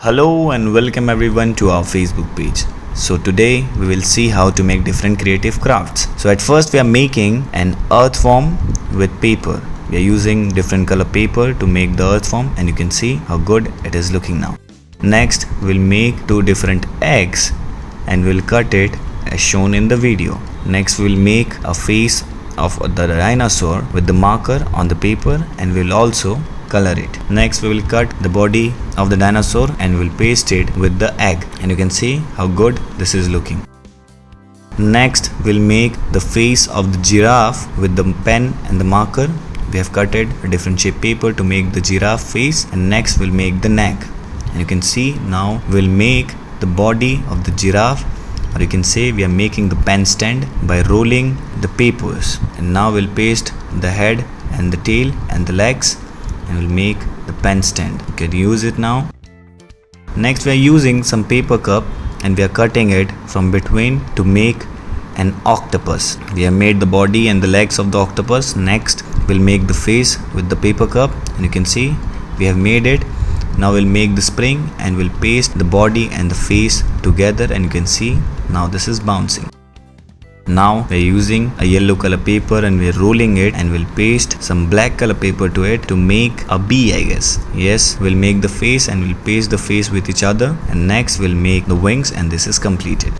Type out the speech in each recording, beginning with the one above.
Hello and welcome everyone to our Facebook page. So today we will see how to make different creative crafts. So at first we are making an earth form with paper. We are using different color paper to make the earth form, and you can see how good it is looking now. Next we'll make two different eggs and we'll cut it as shown in the video. Next we'll make a face of the dinosaur with the marker on the paper, and we'll also color it. Next we will cut the body of the dinosaur and we'll paste it with the egg, and you can see how good this is looking. Next we'll make the face of the giraffe with the pen and the marker. We have cutted a different shape paper to make the giraffe face, and next we'll make the neck, and you can see now we'll make the body of the giraffe, or you can say we are making the pen stand by rolling the papers. And now we'll paste the head and the tail and the legs, and we'll make the pen stand. You can use it now. Next we are using some paper cup and we are cutting it from between to make an octopus. We have made the body and the legs of the octopus. Next we'll make the face with the paper cup, and you can see we have made it. Now we'll make the spring and we'll paste the body and the face together, and you can see now this is bouncing. Now we're using a yellow color paper and we're rolling it, and we'll paste some black color paper to it to make a bee, I guess. Yes, we'll make the face and we'll paste the face with each other, and next we'll make the wings, and this is completed.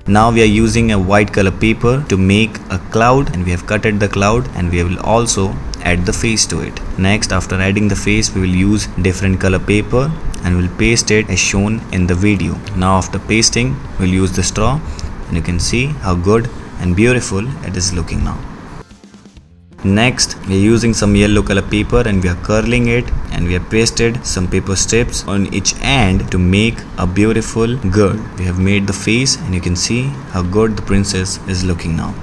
Now we are using a white color paper to make a cloud, and we have cutted the cloud and we will also add the face to it. Next, after adding the face, we will use different color paper and we'll paste it as shown in the video. Now after pasting, we'll use the straw, and you can see how good and beautiful it is looking now. Next we are using some yellow color paper and we are curling it, and we have pasted some paper strips on each end to make a beautiful girl. We have made the face, and you can see how good the princess is looking now.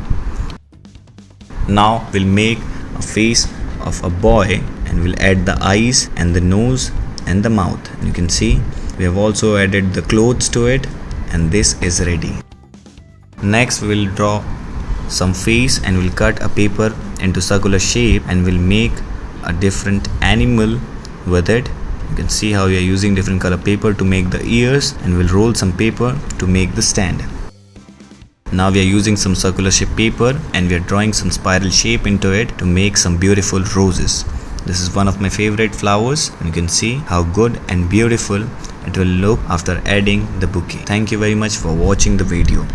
Now we'll make a face of a boy and we'll add the eyes and the nose and the mouth, and you can see we have also added the clothes to it, and this is ready. Next we will draw some face and we'll cut a paper into circular shape, and we'll make a different animal with it. You can see how we are using different color paper to make the ears, and we'll roll some paper to make the stand. Now we are using some circular shape paper and we are drawing some spiral shape into it to make some beautiful roses. This is one of my favorite flowers, and you can see how good and beautiful it will look after adding the bouquet. Thank you very much for watching the video.